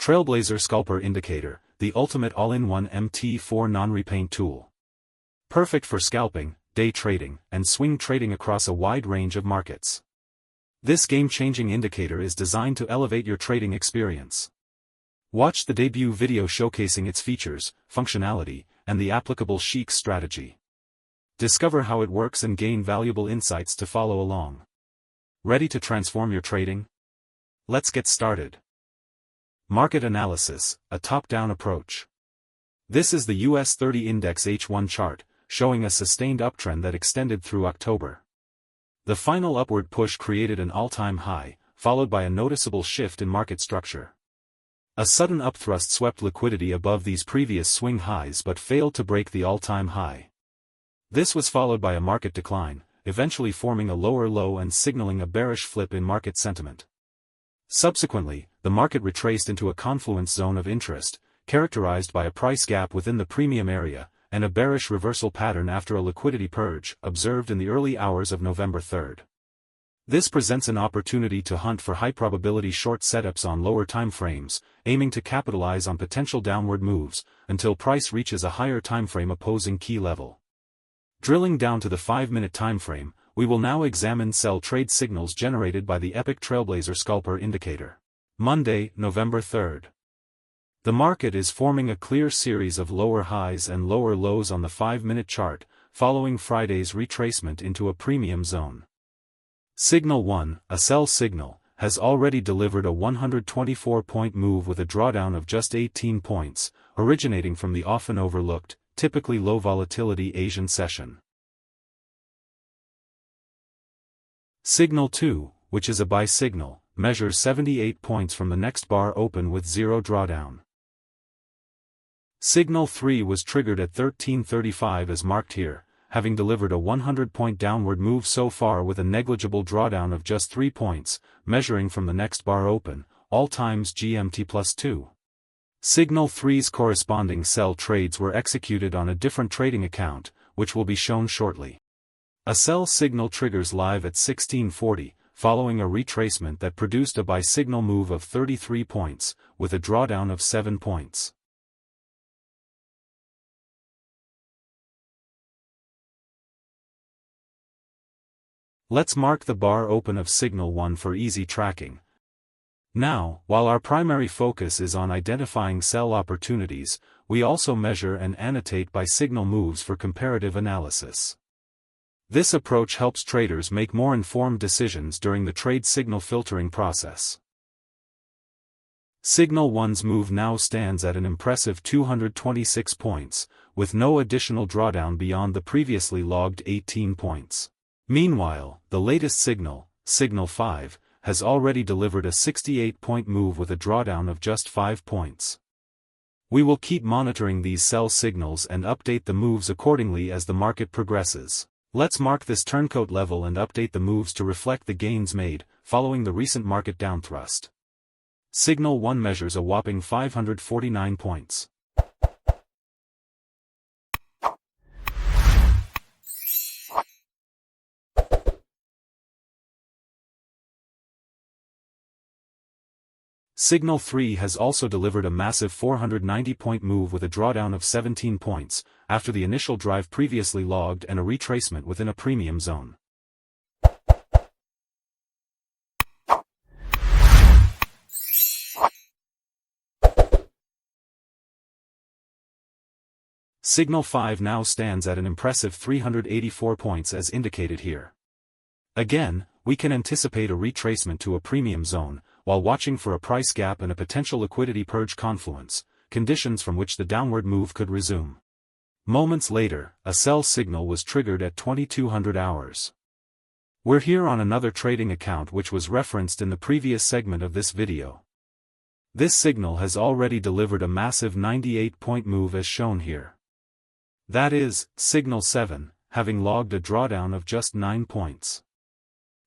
Trailblazer Scalper Indicator, the ultimate all-in-one MT4 non-repaint tool. Perfect for scalping, day trading, and swing trading across a wide range of markets. This game-changing indicator is designed to elevate your trading experience. Watch the debut video showcasing its features, functionality, and the applicable Sheikh strategy. Discover how it works and gain valuable insights to follow along. Ready to transform your trading? Let's get started. Market Analysis, a top-down approach. This is the US30 Index H1 chart, showing a sustained uptrend that extended through October. The final upward push created an all-time high, followed by a noticeable shift in market structure. A sudden upthrust swept liquidity above these previous swing highs but failed to break the all-time high. This was followed by a market decline, eventually forming a lower low and signaling a bearish flip in market sentiment. Subsequently, the market retraced into a confluence zone of interest, characterized by a price gap within the premium area, and a bearish reversal pattern after a liquidity purge, observed in the early hours of November 3. This presents an opportunity to hunt for high-probability short setups on lower time frames, aiming to capitalize on potential downward moves, until price reaches a higher timeframe opposing key level. Drilling down to the 5-minute timeframe, we will now examine sell trade signals generated by the epic Trailblazer Scalper Indicator. Monday, November 3. The market is forming a clear series of lower highs and lower lows on the 5-minute chart, following Friday's retracement into a premium zone. Signal 1, a sell signal, has already delivered a 124-point move with a drawdown of just 18 points, originating from the often overlooked, typically low volatility Asian session. Signal 2, which is a buy signal, measures 78 points from the next bar open with zero drawdown. Signal 3 was triggered at 13:35 as marked here, having delivered a 100-point downward move so far with a negligible drawdown of just 3 points, measuring from the next bar open, all times GMT +2. Signal 3's corresponding sell trades were executed on a different trading account, which will be shown shortly. A sell signal triggers live at 16:40, following a retracement that produced a buy signal move of 33 points, with a drawdown of 7 points. Let's mark the bar open of Signal 1 for easy tracking. Now, while our primary focus is on identifying sell opportunities, we also measure and annotate buy signal moves for comparative analysis. This approach helps traders make more informed decisions during the trade signal filtering process. Signal 1's move now stands at an impressive 226 points, with no additional drawdown beyond the previously logged 18 points. Meanwhile, the latest signal, Signal 5, has already delivered a 68-point move with a drawdown of just 5 points. We will keep monitoring these sell signals and update the moves accordingly as the market progresses. Let's mark this turncoat level and update the moves to reflect the gains made, following the recent market downthrust. Signal 1 measures a whopping 549 points. Signal 3 has also delivered a massive 490-point move with a drawdown of 17 points, after the initial drive previously logged and a retracement within a premium zone. Signal 5 now stands at an impressive 384 points as indicated here. Again, we can anticipate a retracement to a premium zone, while watching for a price gap and a potential liquidity purge confluence, conditions from which the downward move could resume. Moments later, a sell signal was triggered at 2200 hours. We're here on another trading account which was referenced in the previous segment of this video. This signal has already delivered a massive 98-point move as shown here. That is, Signal 7, having logged a drawdown of just 9 points.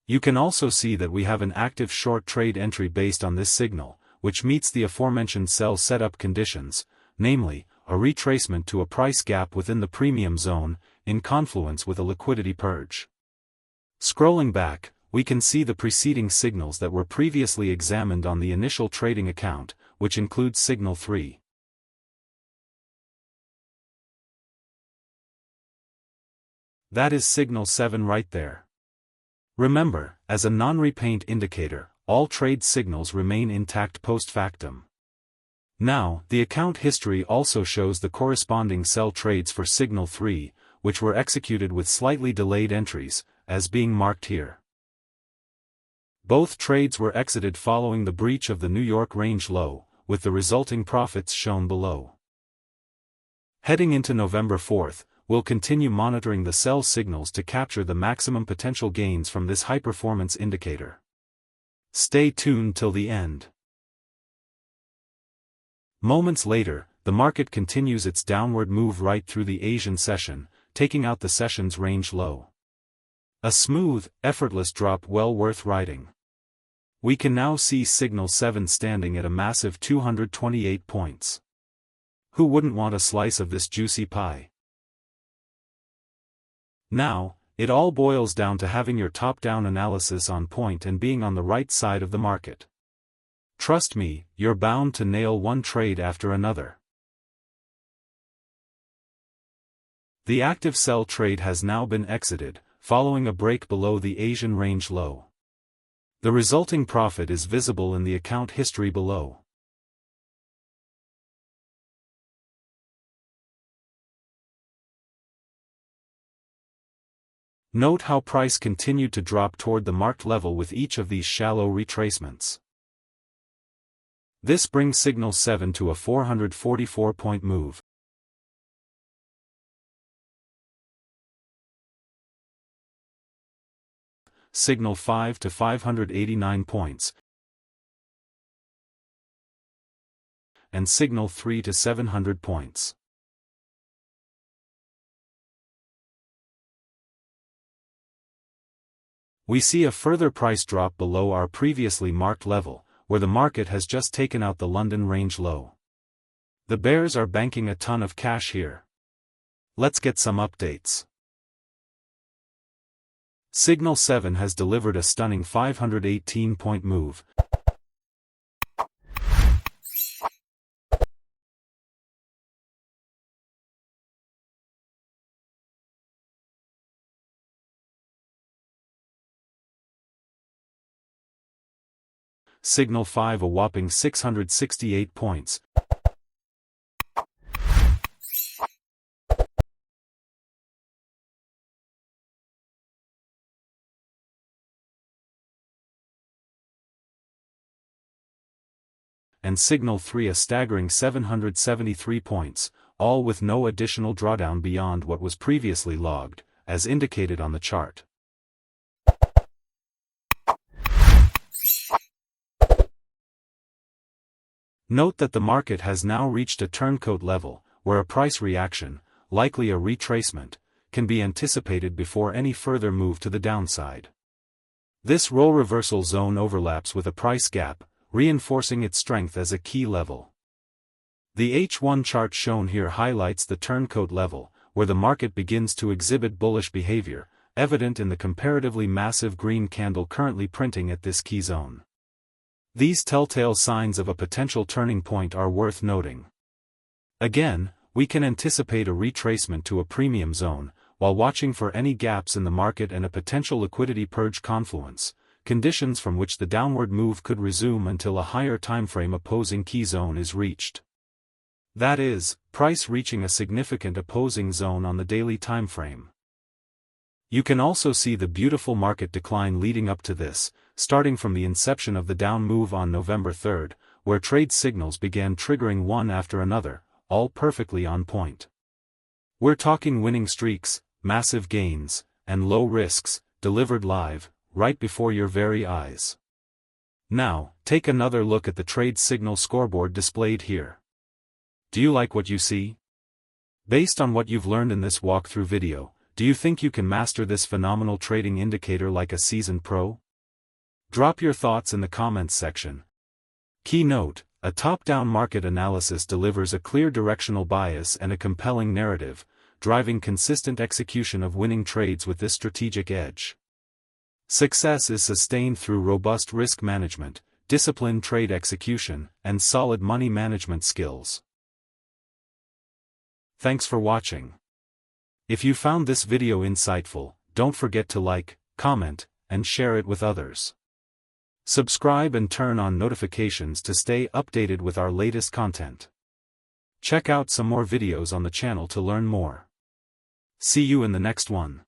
You can also see that we have an active short trade entry based on this signal, which meets the aforementioned sell setup conditions, namely, a retracement to a price gap within the premium zone, in confluence with a liquidity purge. Scrolling back, we can see the preceding signals that were previously examined on the initial trading account, which includes signal 3. That is signal 7 right there. Remember, as a non-repaint indicator, all trade signals remain intact post factum. Now, the account history also shows the corresponding sell trades for signal 3, which were executed with slightly delayed entries, as being marked here. Both trades were exited following the breach of the New York range low, with the resulting profits shown below. Heading into November 4th, we'll continue monitoring the sell signals to capture the maximum potential gains from this high-performance indicator. Stay tuned till the end. Moments later, the market continues its downward move right through the Asian session, taking out the session's range low. A smooth, effortless drop well worth riding. We can now see signal 7 standing at a massive 228 points. Who wouldn't want a slice of this juicy pie? Now, it all boils down to having your top-down analysis on point and being on the right side of the market. Trust me, you're bound to nail one trade after another. The active sell trade has now been exited, following a break below the Asian range low. The resulting profit is visible in the account history below. Note how price continued to drop toward the marked level with each of these shallow retracements. This brings signal 7 to a 444-point move. Signal 5 to 589 points. And signal 3 to 700 points. We see a further price drop below our previously marked level, where the market has just taken out the London range low. The bears are banking a ton of cash here. Let's get some updates. Signal 7 has delivered a stunning 518-point move. Signal 5 a whopping 668 points. And signal 3 a staggering 773 points, all with no additional drawdown beyond what was previously logged, as indicated on the chart. Note that the market has now reached a turncoat level, where a price reaction, likely a retracement, can be anticipated before any further move to the downside. This role reversal zone overlaps with a price gap, reinforcing its strength as a key level. The H1 chart shown here highlights the turncoat level, where the market begins to exhibit bullish behavior, evident in the comparatively massive green candle currently printing at this key zone. These telltale signs of a potential turning point are worth noting. Again, we can anticipate a retracement to a premium zone, while watching for any gaps in the market and a potential liquidity purge confluence, conditions from which the downward move could resume until a higher timeframe opposing key zone is reached. That is, price reaching a significant opposing zone on the daily timeframe. You can also see the beautiful market decline leading up to this, starting from the inception of the down move on November 3rd, where trade signals began triggering one after another, all perfectly on point. We're talking winning streaks, massive gains, and low risks, delivered live, right before your very eyes. Now, take another look at the trade signal scoreboard displayed here. Do you like what you see? Based on what you've learned in this walkthrough video, do you think you can master this phenomenal trading indicator like a seasoned pro? Drop your thoughts in the comments section. Key note: a top-down market analysis delivers a clear directional bias and a compelling narrative, driving consistent execution of winning trades with this strategic edge. Success is sustained through robust risk management, disciplined trade execution, and solid money management skills. Thanks for watching. If you found this video insightful, don't forget to like, comment, and share it with others. Subscribe and turn on notifications to stay updated with our latest content. Check out some more videos on the channel to learn more. See you in the next one.